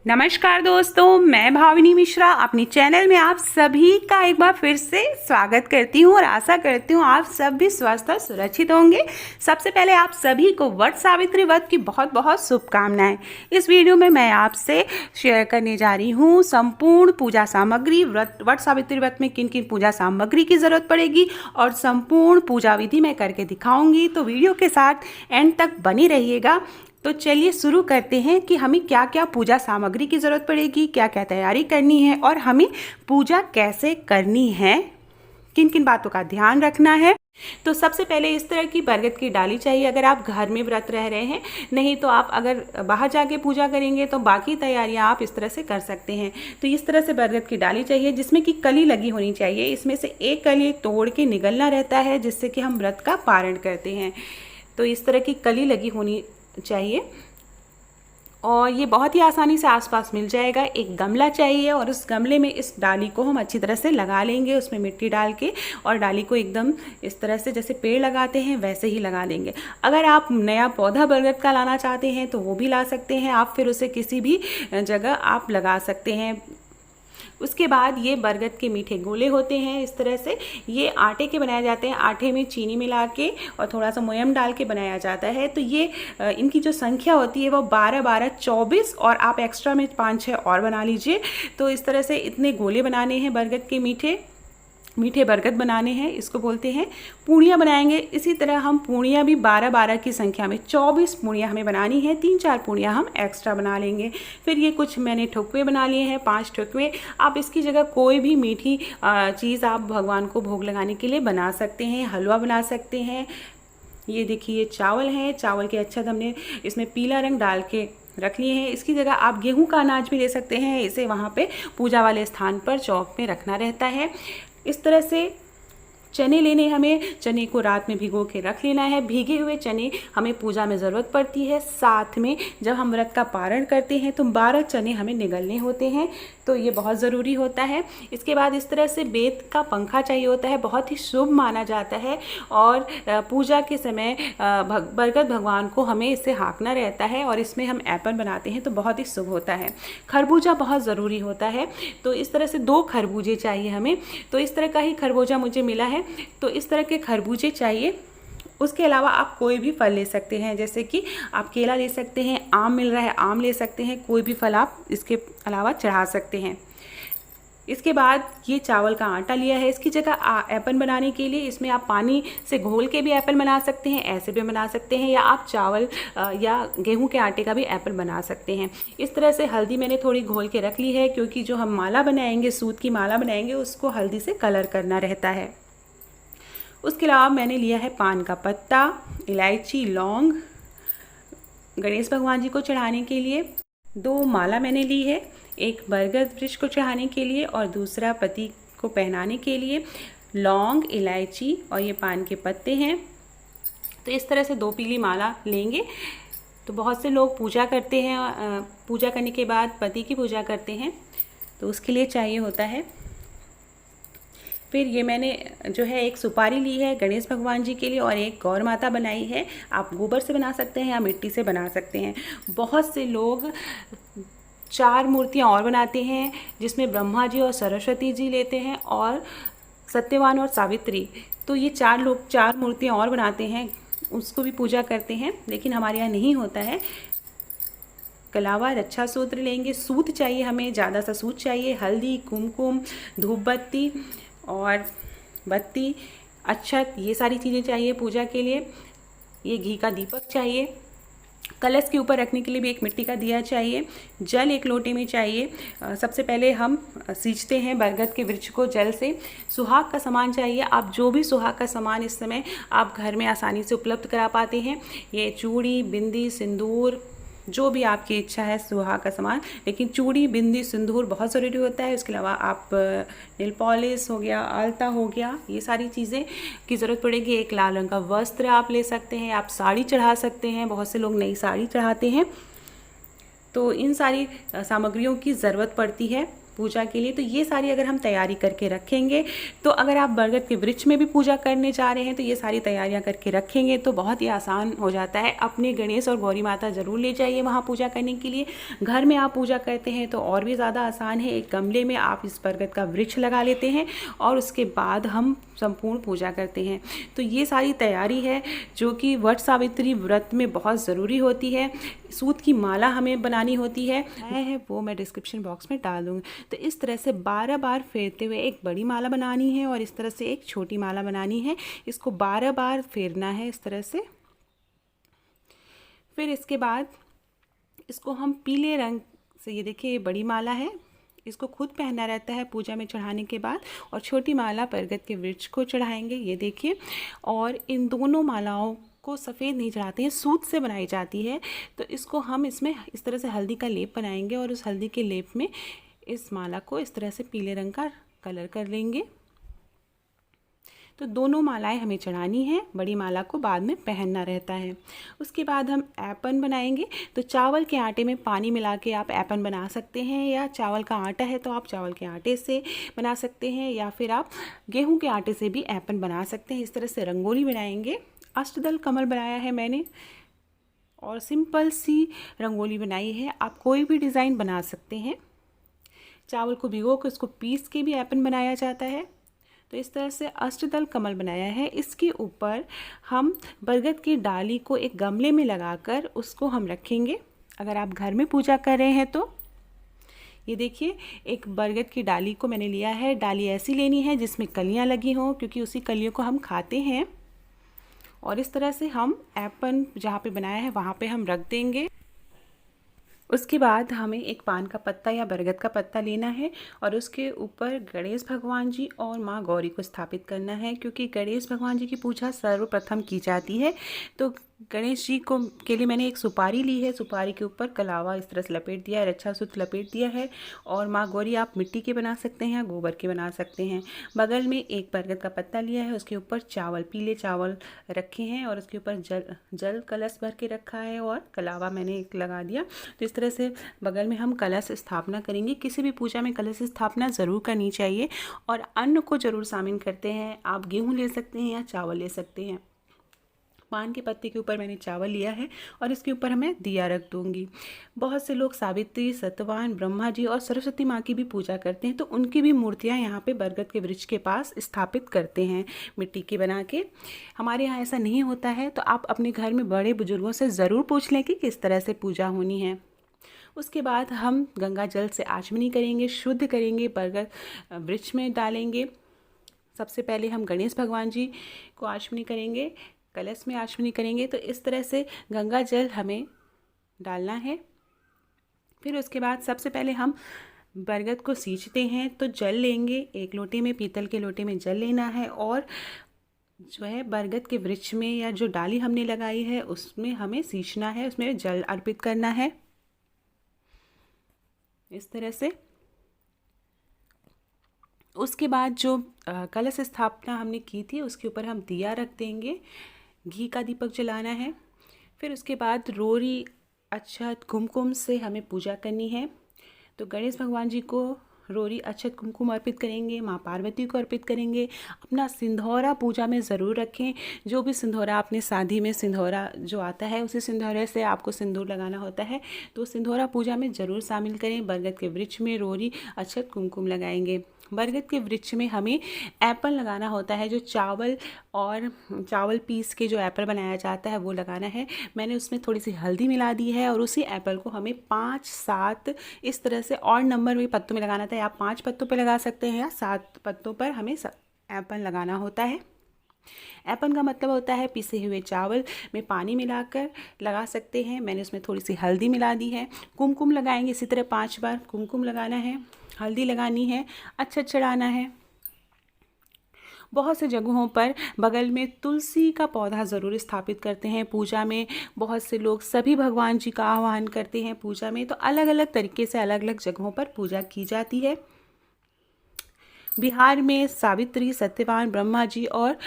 नमस्कार दोस्तों, मैं भाविनी मिश्रा अपनी चैनल में आप सभी का एक बार फिर से स्वागत करती हूं और आशा करती हूं आप सब भी स्वस्थ और सुरक्षित होंगे। सबसे पहले आप सभी को वट सावित्री व्रत की बहुत बहुत शुभकामनाएं। इस वीडियो में मैं आपसे शेयर करने जा रही हूं संपूर्ण पूजा सामग्री। वट सावित्री व्रत में किन किन पूजा सामग्री की ज़रूरत पड़ेगी और संपूर्ण पूजा विधि मैं करके दिखाऊंगी, तो वीडियो के साथ एंड तक बनी रहिएगा। तो चलिए शुरू करते हैं कि हमें क्या क्या पूजा सामग्री की ज़रूरत पड़ेगी, क्या क्या तैयारी करनी है और हमें पूजा कैसे करनी है, किन किन बातों का ध्यान रखना है। तो सबसे पहले इस तरह की बरगद की डाली चाहिए अगर आप घर में व्रत रह रहे हैं। नहीं तो आप अगर बाहर जाके पूजा करेंगे तो बाकी तैयारियां आप इस तरह से कर सकते हैं। तो इस तरह से बरगद की डाली चाहिए जिसमें कि कली लगी होनी चाहिए। इसमें से एक कली तोड़ के निगलना रहता है जिससे कि हम व्रत का पारण करते हैं। तो इस तरह की कली लगी होनी चाहिए और ये बहुत ही आसानी से आसपास मिल जाएगा। एक गमला चाहिए और उस गमले में इस डाली को हम अच्छी तरह से लगा लेंगे, उसमें मिट्टी डाल के, और डाली को एकदम इस तरह से जैसे पेड़ लगाते हैं वैसे ही लगा देंगे। अगर आप नया पौधा बरगद का लाना चाहते हैं तो वो भी ला सकते हैं आप, फिर उसे किसी भी जगह आप लगा सकते हैं। उसके बाद ये बरगद के मीठे गोले होते हैं इस तरह से, ये आटे के बनाए जाते हैं। आटे में चीनी मिला के और थोड़ा सा मोयम डाल के बनाया जाता है। तो ये इनकी जो संख्या होती है वो 12 12 24 और आप एक्स्ट्रा में 5 6 और बना लीजिए। तो इस तरह से इतने गोले बनाने हैं बरगद के मीठे बरगद बनाने हैं, इसको बोलते हैं। पूड़ियाँ बनाएंगे इसी तरह हम, पूड़ियाँ भी 12 12 की संख्या में 24 पूड़ियाँ हमें बनानी है। 3 4 पूड़ियाँ हम एक्स्ट्रा बना लेंगे। फिर ये कुछ मैंने ठुकवे बना लिए हैं, 5 ठुकवे। आप इसकी जगह कोई भी मीठी चीज़ आप भगवान को भोग लगाने के लिए बना सकते हैं। हलवा बना सकते हैं। ये देखिए चावल है, चावल के अच्छा हमने इसमें पीला रंग डाल के रख लिए हैं। इसकी जगह आप गेहूं का अनाज भी ले सकते हैं। इसे वहाँ पे पूजा वाले स्थान पर चौक में रखना रहता है। इस तरह से चने लेने, हमें चने को रात में भिगो के रख लेना है। भीगे हुए चने हमें पूजा में ज़रूरत पड़ती है। साथ में जब हम व्रत का पारण करते हैं तो 12 चने हमें निगलने होते हैं, तो ये बहुत ज़रूरी होता है। इसके बाद इस तरह से बेत का पंखा चाहिए होता है, बहुत ही शुभ माना जाता है। और पूजा के समय बरगद भगवान को हमें इससे हाँकना रहता है और इसमें हम एपल बनाते हैं तो बहुत ही शुभ होता है। खरबूजा बहुत ज़रूरी होता है, तो इस तरह से 2 खरबूजे चाहिए हमें। तो इस तरह का ही खरबूजा मुझे मिला है, तो इस तरह के खरबूजे चाहिए। उसके अलावा आप कोई भी फल ले सकते हैं, जैसे कि आप केला ले सकते हैं, आम मिल रहा है आम ले सकते हैं, कोई भी फल आप इसके अलावा चढ़ा सकते हैं। इसके बाद ये चावल का आटा लिया है, इसकी जगह एपल बनाने के लिए इसमें आप पानी से घोल के भी एपल बना सकते हैं, ऐसे भी बना सकते हैं, या आप चावल या गेहूं के आटे का भी एपल बना सकते हैं। इस तरह से हल्दी मैंने थोड़ी घोल के रख ली है, क्योंकि जो हम माला बनाएंगे, सूत की माला बनाएंगे, उसको हल्दी से कलर करना रहता है। उसके अलावा मैंने लिया है पान का पत्ता, इलायची, लौंग, गणेश भगवान जी को चढ़ाने के लिए 2 माला मैंने ली है, एक बरगद वृक्ष को चढ़ाने के लिए और दूसरा पति को पहनाने के लिए। लौंग, इलायची और ये पान के पत्ते हैं। तो इस तरह से 2 पीली माला लेंगे। तो बहुत से लोग पूजा करते हैं, पूजा करने के बाद पति की पूजा करते हैं, तो उसके लिए चाहिए होता है। फिर ये मैंने जो है एक सुपारी ली है गणेश भगवान जी के लिए और एक गौर माता बनाई है। आप गोबर से बना सकते हैं या मिट्टी से बना सकते हैं। बहुत से लोग 4 मूर्तियाँ और बनाते हैं, जिसमें ब्रह्मा जी और सरस्वती जी लेते हैं और सत्यवान और सावित्री। तो ये 4 लोग 4 मूर्तियाँ और बनाते हैं, उसको भी पूजा करते हैं, लेकिन हमारे यहाँ नहीं होता है। कलावा रक्षा सूत्र लेंगे, सूत चाहिए हमें, ज़्यादा सा सूत चाहिए, हल्दी, कुमकुम, धूप बत्ती और बत्ती, अक्षत, ये सारी चीज़ें चाहिए पूजा के लिए। ये घी का दीपक चाहिए। कलश के ऊपर रखने के लिए भी एक मिट्टी का दिया चाहिए। जल 1 लोटे में चाहिए। सबसे पहले हम सींचते हैं बरगद के वृक्ष को जल से। सुहाग का सामान चाहिए। आप जो भी सुहाग का सामान इस समय आप घर में आसानी से उपलब्ध करा पाते हैं, ये चूड़ी, बिंदी, सिंदूर, जो भी आपकी इच्छा है सुहाग का सामान, लेकिन चूड़ी, बिंदी, सिंदूर बहुत ज़रूरी होता है। उसके अलावा आप नेल पॉलिश हो गया, आलता हो गया, ये सारी चीज़ें की ज़रूरत पड़ेगी। एक लाल रंग का वस्त्र आप ले सकते हैं, आप साड़ी चढ़ा सकते हैं, बहुत से लोग नई साड़ी चढ़ाते हैं। तो इन सारी सामग्रियों की ज़रूरत पड़ती है। पूजा के लिए। तो ये सारी अगर हम तैयारी करके रखेंगे, तो अगर आप बरगद के वृक्ष में भी पूजा करने जा रहे हैं तो ये सारी तैयारियां करके रखेंगे तो बहुत ही आसान हो जाता है। अपने गणेश और गौरी माता ज़रूर ले जाइए वहाँ पूजा करने के लिए। घर में आप पूजा करते हैं तो और भी ज़्यादा आसान है। एक गमले में आप इस बरगद का वृक्ष लगा लेते हैं और उसके बाद हम संपूर्ण पूजा करते हैं। तो ये सारी तैयारी है जो कि वट सावित्री व्रत में बहुत ज़रूरी होती है। सूत की माला हमें बनानी होती है वो मैं डिस्क्रिप्शन बॉक्स में डाल दूँगी। तो इस तरह से 12 बार फेरते हुए एक बड़ी माला बनानी है और इस तरह से एक छोटी माला बनानी है। इसको 12 बार फेरना है इस तरह से। फिर इसके बाद इसको हम पीले रंग से, ये देखिए ये बड़ी माला है, इसको खुद पहनना रहता है पूजा में चढ़ाने के बाद, और छोटी माला बरगद के वृक्ष को चढ़ाएंगे, ये देखिए। और इन दोनों मालाओं को सफ़ेद नहीं चढ़ाते हैं, सूत से बनाई जाती है। तो इसको हम इसमें इस तरह से हल्दी का लेप बनाएंगे और उस हल्दी के लेप में इस माला को इस तरह से पीले रंग का कलर कर लेंगे। तो दोनों मालाएं हमें चढ़ानी है, बड़ी माला को बाद में पहनना रहता है। उसके बाद हम ऐपन बनाएंगे। तो चावल के आटे में पानी मिला के आप ऐपन बना सकते हैं, या चावल का आटा है तो आप चावल के आटे से बना सकते हैं, या फिर आप गेहूं के आटे से भी ऐपन बना सकते हैं। इस तरह से रंगोली बनाएंगे। अष्टदल कमल बनाया है मैंने और सिंपल सी रंगोली बनाई है। आप कोई भी डिज़ाइन बना सकते हैं। चावल को भिगो के उसको पीस के भी ऐपन बनाया जाता है। तो इस तरह से अष्टदल कमल बनाया है। इसके ऊपर हम बरगद की डाली को एक गमले में लगाकर उसको हम रखेंगे। अगर आप घर में पूजा कर रहे हैं तो ये देखिए, एक बरगद की डाली को मैंने लिया है। डाली ऐसी लेनी है जिसमें कलियां लगी हों, क्योंकि उसी कलियों को हम खाते हैं। और इस तरह से हम ऐपन जहाँ पे बनाया है वहाँ पे हम रख देंगे। उसके बाद हमें एक पान का पत्ता या बरगद का पत्ता लेना है और उसके ऊपर गणेश भगवान जी और माँ गौरी को स्थापित करना है, क्योंकि गणेश भगवान जी की पूजा सर्वप्रथम की जाती है। तो गणेश जी को के लिए मैंने एक सुपारी ली है। सुपारी के ऊपर कलावा इस तरह से लपेट दिया है, अच्छा सूत लपेट दिया है। और माँ गौरी आप मिट्टी के बना सकते हैं या गोबर के बना सकते हैं। बगल में एक बरगद का पत्ता लिया है, उसके ऊपर चावल, पीले चावल रखे हैं और उसके ऊपर जल कलश भर के रखा है और कलावा मैंने एक लगा दिया। तो इस तरह से बगल में हम कलश स्थापना करेंगे। किसी भी पूजा में कलश स्थापना ज़रूर करनी चाहिए। और अन्न को ज़रूर शामिल करते हैं। आप गेहूँ ले सकते हैं या चावल ले सकते हैं। पान के पत्ते के ऊपर मैंने चावल लिया है और इसके ऊपर मैं दिया रख दूंगी। बहुत से लोग सावित्री, सत्यवान, ब्रह्मा जी और सरस्वती माँ की भी पूजा करते हैं, तो उनकी भी मूर्तियाँ यहाँ पे बरगद के वृक्ष के पास स्थापित करते हैं मिट्टी की बना के। हमारे यहाँ ऐसा नहीं होता है, तो आप अपने घर में बड़े बुजुर्गों से ज़रूर पूछ लें कि किस तरह से पूजा होनी है। उसके बाद हम गंगा जल से आचमनी करेंगे, शुद्ध करेंगे, बरगद वृक्ष में डालेंगे। सबसे पहले हम गणेश भगवान जी को आचमनी करेंगे, कलश में आचमनी करेंगे। तो इस तरह से गंगा जल हमें डालना है। फिर उसके बाद सबसे पहले हम बरगद को सींचते हैं। तो जल लेंगे, एक लोटे में, पीतल के लोटे में जल लेना है और जो है बरगद के वृक्ष में या जो डाली हमने लगाई है उसमें हमें सींचना है, उसमें जल अर्पित करना है इस तरह से। उसके बाद जो कलश स्थापना हमने की थी उसके ऊपर हम दिया रख देंगे, घी का दीपक जलाना है। फिर उसके बाद रोरी, अक्षत, कुमकुम से हमें पूजा करनी है। तो गणेश भगवान जी को रोरी, अक्षत, कुमकुम अर्पित करेंगे, माँ पार्वती को अर्पित करेंगे। अपना सिंधौरा पूजा में ज़रूर रखें। जो भी सिंधौरा आपने शादी में सिंधौरा जो आता है उसी सिंधौरे से आपको सिंदूर लगाना होता है, तो सिंधौरा पूजा में ज़रूर शामिल करें। बरगद के वृक्ष में रोरी, अक्षत, कुमकुम लगाएंगे। बरगद के वृक्ष में हमें एप्पल लगाना होता है, जो चावल पीस के जो एप्पल बनाया जाता है वो लगाना है। मैंने उसमें थोड़ी सी हल्दी मिला दी है और उसी एप्पल को हमें 5-7 इस तरह से और नंबर में पत्तों में लगाना था। आप 5 पत्तों पे लगा सकते हैं या 7 पत्तों पर हमें एप्पल लगाना होता है। एप्पल का मतलब होता है पिसे हुए चावल में पानी मिलाकर लगा सकते हैं। मैंने उसमें थोड़ी सी हल्दी मिला दी है। कुमकुम लगाएंगे, इसी तरह 5 बार कुमकुम लगाना है, हल्दी लगानी है, अक्षत चढ़ाना है। बहुत से जगहों पर बगल में तुलसी का पौधा ज़रूर स्थापित करते हैं पूजा में। बहुत से लोग सभी भगवान जी का आह्वान करते हैं पूजा में। तो अलग अलग तरीके से अलग अलग जगहों पर पूजा की जाती है। बिहार में सावित्री, सत्यवान, ब्रह्मा जी और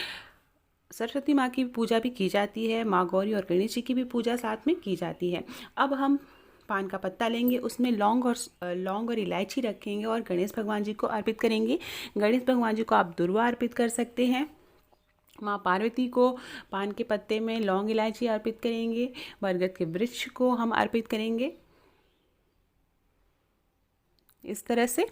सरस्वती माँ की पूजा भी की जाती है। माँ गौरी और गणेश जी की भी पूजा साथ में की जाती है। अब हम पान का पत्ता लेंगे, उसमें लौंग और इलायची रखेंगे और गणेश भगवान जी को अर्पित करेंगे। गणेश भगवान जी को आप दुर्वा अर्पित कर सकते हैं। माँ पार्वती को पान के पत्ते में लौंग इलायची अर्पित करेंगे। बरगद के वृक्ष को हम अर्पित करेंगे इस तरह से।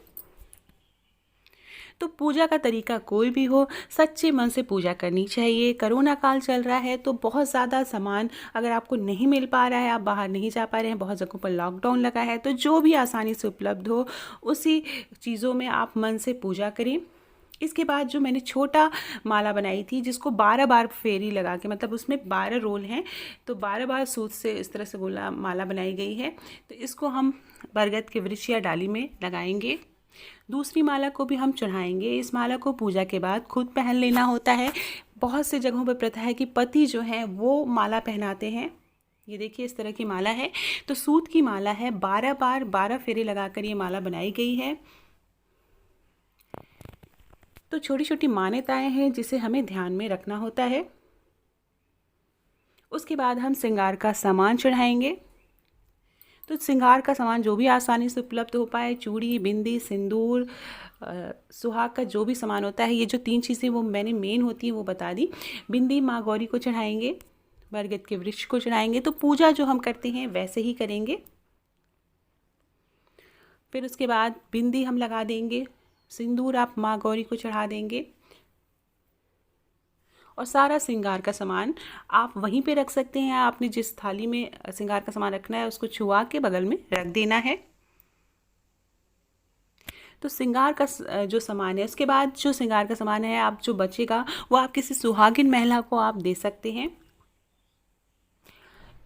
तो पूजा का तरीका कोई भी हो, सच्चे मन से पूजा करनी चाहिए। कोरोना काल चल रहा है तो बहुत ज़्यादा सामान अगर आपको नहीं मिल पा रहा है, आप बाहर नहीं जा पा रहे हैं, बहुत जगहों पर लॉकडाउन लगा है, तो जो भी आसानी से उपलब्ध हो उसी चीज़ों में आप मन से पूजा करें। इसके बाद जो मैंने छोटा माला बनाई थी जिसको 12 बार फेरी लगा के, मतलब उसमें 12 रोल हैं, तो 12 बार सूत से इस तरह से गोला माला बनाई गई है। तो इसको हम बरगद के वृक्ष या डाली में लगाएंगे। दूसरी माला को भी हम चढ़ाएंगे। इस माला को पूजा के बाद खुद पहन लेना होता है। बहुत से जगहों पर प्रथा है कि पति जो है वो माला पहनाते हैं। ये देखिए इस तरह की माला है, तो सूत की माला है। 12 बार 12 फेरे लगाकर ये माला बनाई गई है। तो छोटी छोटी मान्यताएं हैं जिसे हमें ध्यान में रखना होता है। उसके बाद हम श्रृंगार का सामान चढ़ाएंगे। तो श्रृंगार का सामान जो भी आसानी से उपलब्ध हो पाए, चूड़ी, बिंदी, सिंदूर, सुहाग का जो भी सामान होता है, ये जो 3 चीज़ें वो मैंने मेन होती हैं वो बता दी। बिंदी माँ गौरी को चढ़ाएंगे, बरगद के वृक्ष को चढ़ाएंगे। तो पूजा जो हम करते हैं वैसे ही करेंगे। फिर उसके बाद बिंदी हम लगा देंगे, सिंदूर आप माँ गौरी को चढ़ा देंगे और सारा श्रृंगार का सामान आप वहीं पे रख सकते हैं। आपने जिस थाली में श्रृंगार का सामान रखना है उसको छुआ के बगल में रख देना है। तो श्रृंगार का जो सामान है, उसके बाद जो श्रृंगार का सामान है आप जो बचेगा वो आप किसी सुहागिन महिला को आप दे सकते हैं।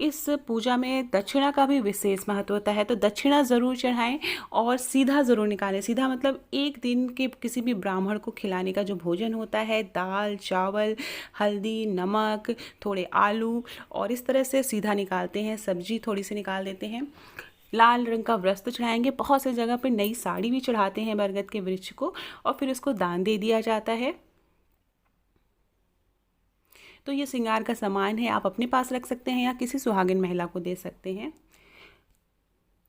इस पूजा में दक्षिणा का भी विशेष महत्व होता है, तो दक्षिणा ज़रूर चढ़ाएं और सीधा ज़रूर निकालें। सीधा मतलब एक दिन के किसी भी ब्राह्मण को खिलाने का जो भोजन होता है, दाल, चावल, हल्दी, नमक, थोड़े आलू और इस तरह से सीधा निकालते हैं। सब्जी थोड़ी सी निकाल देते हैं। लाल रंग का वस्त्र चढ़ाएंगे। बहुत सी जगह पर नई साड़ी भी चढ़ाते हैं बरगद के वृक्ष को और फिर उसको दान दे दिया जाता है। तो ये श्रृंगार का सामान है, आप अपने पास रख सकते हैं या किसी सुहागिन महिला को दे सकते हैं।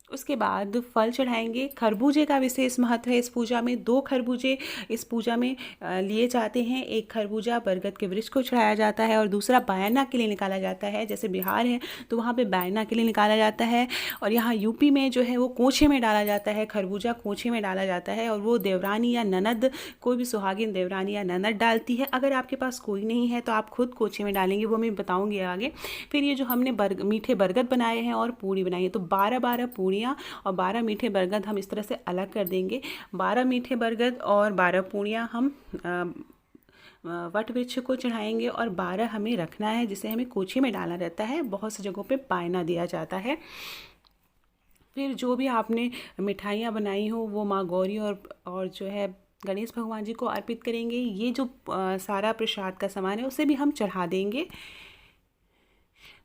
उसके बाद फल चढ़ाएंगे। खरबूजे का विशेष महत्व है इस पूजा में। 2 खरबूजे इस पूजा में लिए जाते हैं। एक खरबूजा बरगद के वृक्ष को चढ़ाया जाता है और दूसरा बायना के लिए निकाला जाता है। जैसे बिहार है तो वहाँ पे बायना के लिए निकाला जाता है और यहाँ यूपी में जो है वो कोछे में डाला जाता है। खरबूजा कोछे में डाला जाता है और वो देवरानी या ननद, कोई भी सुहागिन देवरानी या ननद डालती है। अगर आपके पास कोई नहीं है तो आप खुद कोछे में डालेंगे, वो मैं बताऊँगी आगे। फिर ये जो हमने मीठे बरगद बनाए हैं और पूड़ी बनाई है, तो 12 पूड़ियाँ और 12 मीठे बरगद हम इस तरह से अलग कर देंगे। 12 मीठे बरगद और 12 पूड़ियाँ हम वट वृक्ष को चढ़ाएंगे और 12 हमें रखना है जिसे हमें कोछे में डालना रहता है। बहुत सी जगहों पे बायना दिया जाता है। फिर जो भी आपने मिठाइयाँ बनाई हो वो माँ गौरी और जो है गणेश भगवान जी को अर्पित करेंगे। ये जो सारा प्रसाद का सामान है उसे भी हम चढ़ा देंगे।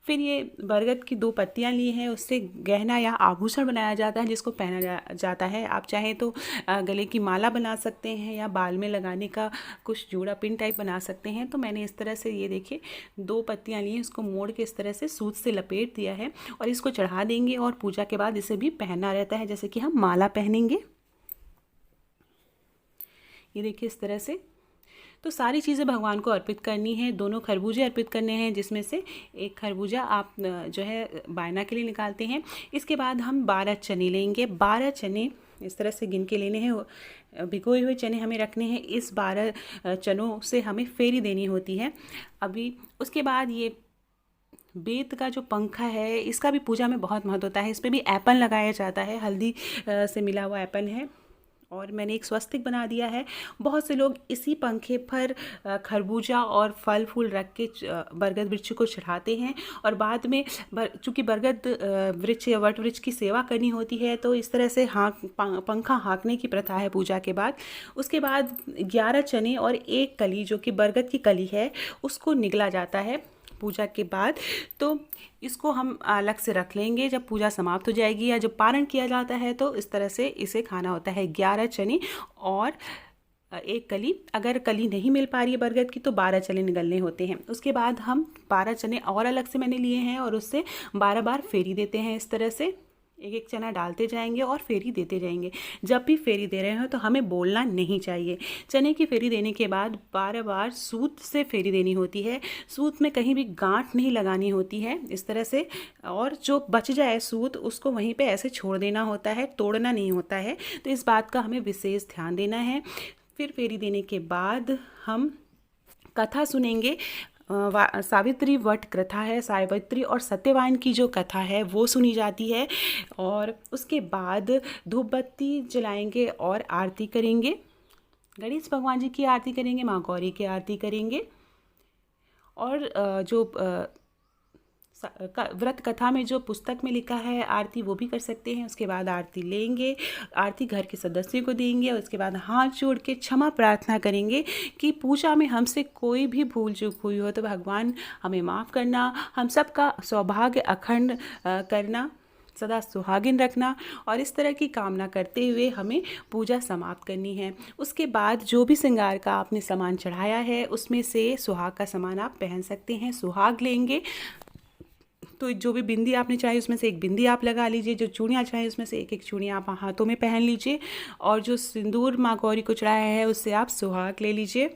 फिर ये बरगद की 2 पत्तियां ली हैं, उससे गहना या आभूषण बनाया जाता है जिसको पहना जाता है। आप चाहें तो गले की माला बना सकते हैं या बाल में लगाने का कुछ जोड़ा पिन टाइप बना सकते हैं। तो मैंने इस तरह से ये देखिए 2 पत्तियां ली हैं, इसको मोड़ के इस तरह से सूत से लपेट दिया है और इसको चढ़ा देंगे और पूजा के बाद इसे भी पहनना रहता है जैसे कि हम माला पहनेंगे। ये देखिए इस तरह से। तो सारी चीज़ें भगवान को अर्पित करनी है। 2 खरबूजे अर्पित करने हैं जिसमें से एक खरबूजा आप जो है बायना के लिए निकालते हैं। इसके बाद हम 12 चने लेंगे। 12 चने इस तरह से गिन के लेने हैं। भिगोए हुए चने हमें रखने हैं। इस 12 चनों से हमें फेरी देनी होती है। अभी उसके बाद ये बेत का जो पंखा है इसका भी पूजा में बहुत महत्व होता है। इस पर भी एपन लगाया जाता है, हल्दी से मिला हुआ एपन है और मैंने एक स्वस्तिक बना दिया है। बहुत से लोग इसी पंखे पर खरबूजा और फल फूल रख के बरगद वृक्ष को चढ़ाते हैं और बाद में चूँकि बरगद वृक्ष या वट वृक्ष की सेवा करनी होती है तो इस तरह से पंखा हाँकने की प्रथा है पूजा के बाद। उसके बाद 11 चने और 1 कली जो कि बरगद की कली है उसको निगला जाता है पूजा के बाद। तो इसको हम अलग से रख लेंगे जब पूजा समाप्त हो जाएगी या जब पारण किया जाता है तो इस तरह से इसे खाना होता है। 11 चने और 1 कली। अगर कली नहीं मिल पा रही है बरगद की तो 12 चने निगलने होते हैं। उसके बाद हम 12 चने और अलग से मैंने लिए हैं और उससे 12 बार फेरी देते हैं इस तरह से। एक एक चना डालते जाएंगे और फेरी देते जाएंगे। जब भी फेरी दे रहे हो तो हमें बोलना नहीं चाहिए। चने की फेरी देने के बाद 12 बार सूत से फेरी देनी होती है। सूत में कहीं भी गांठ नहीं लगानी होती है, इस तरह से। और जो बच जाए सूत उसको वहीं पे ऐसे छोड़ देना होता है, तोड़ना नहीं होता है। तो इस बात का हमें विशेष ध्यान देना है। फिर फेरी देने के बाद हम कथा सुनेंगे। सावित्री वट कथा है, सावित्री और सत्यवान की जो कथा है वो सुनी जाती है। और उसके बाद धूप बत्ती जलाएंगे और आरती करेंगे। गणेश भगवान जी की आरती करेंगे, माँ गौरी की आरती करेंगे। और जो व्रत कथा में जो पुस्तक में लिखा है आरती वो भी कर सकते हैं। उसके बाद आरती लेंगे, आरती घर के सदस्यों को देंगे। और उसके बाद हाथ जोड़ के क्षमा प्रार्थना करेंगे कि पूजा में हमसे कोई भी भूल चूक हुई हो तो भगवान हमें माफ़ करना, हम सबका सौभाग्य अखंड करना, सदा सुहागिन रखना। और इस तरह की कामना करते हुए हमें पूजा समाप्त करनी है। उसके बाद जो भी श्रृंगार का आपने सामान चढ़ाया है उसमें से सुहाग का सामान आप पहन सकते हैं। सुहाग लेंगे तो जो भी बिंदी आपने चाहे उसमें से एक बिंदी आप लगा लीजिए, जो चूड़ियाँ चाहे उसमें से एक एक चूड़ियाँ आप हाथों में पहन लीजिए। और जो सिंदूर माँ गौरी को चढ़ाया है उससे आप सुहाग ले लीजिए।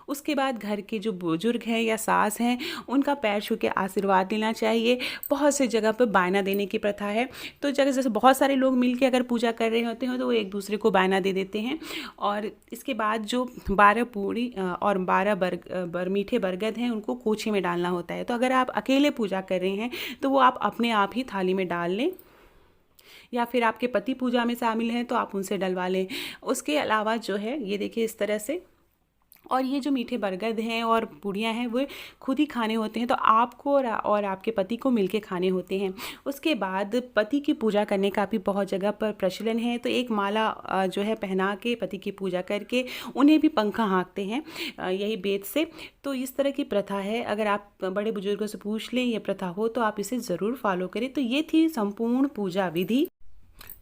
उसके बाद घर के जो बुजुर्ग हैं या सास हैं उनका पैर छू के आशीर्वाद लेना चाहिए। बहुत से जगह पर बायना देने की प्रथा है, तो जगह जैसे बहुत सारे लोग मिलके अगर पूजा कर रहे होते हैं तो वो एक दूसरे को बायना दे देते हैं। और इसके बाद जो 12 पूरी और 12 मीठे बरगद हैं उनको कोछे में डालना होता है। तो अगर आप अकेले पूजा कर रहे हैं तो वो आप अपने आप ही थाली में डाल लें, या फिर आपके पति पूजा में शामिल हैं तो आप उनसे डलवा लें। उसके अलावा जो है ये देखिए इस तरह से। और ये जो मीठे बरगद हैं और पूड़ियाँ हैं वो खुद ही खाने होते हैं, तो आपको और आपके पति को मिलके खाने होते हैं। उसके बाद पति की पूजा करने का भी बहुत जगह पर प्रचलन है, तो एक माला जो है पहना के पति की पूजा करके उन्हें भी पंखा हाँकते हैं यही बेद से। तो इस तरह की प्रथा है। अगर आप बड़े बुजुर्गों से पूछ लें ये प्रथा हो तो आप इसे ज़रूर फॉलो करें। तो ये थी संपूर्ण पूजा विधि।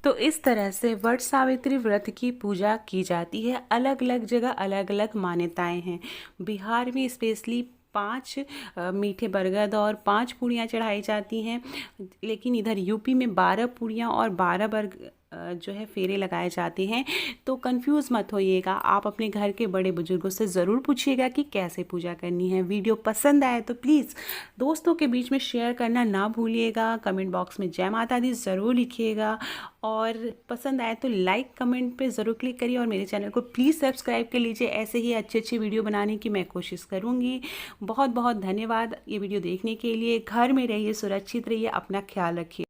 तो इस तरह से वट सावित्री व्रत की पूजा की जाती है। अलग अलग जगह अलग अलग मान्यताएं हैं। बिहार में स्पेशली 5 मीठे बरगद और 5 पूड़ियाँ चढ़ाई जाती हैं, लेकिन इधर यूपी में 12 पूड़ियाँ और 12 जो है फेरे लगाए जाते हैं। तो कंफ्यूज मत होइएगा, आप अपने घर के बड़े बुजुर्गों से ज़रूर पूछिएगा कि कैसे पूजा करनी है। वीडियो पसंद आए तो प्लीज़ दोस्तों के बीच में शेयर करना ना भूलिएगा। कमेंट बॉक्स में जय माता दी ज़रूर लिखिएगा। और पसंद आए तो लाइक कमेंट पे ज़रूर क्लिक करिए। और मेरे चैनल को प्लीज़ सब्सक्राइब कर लीजिए। ऐसे ही अच्छी अच्छी वीडियो बनाने की मैं कोशिश करूँगी। बहुत बहुत धन्यवाद ये वीडियो देखने के लिए। घर में रहिए, सुरक्षित रहिए, अपना ख्याल रखिए।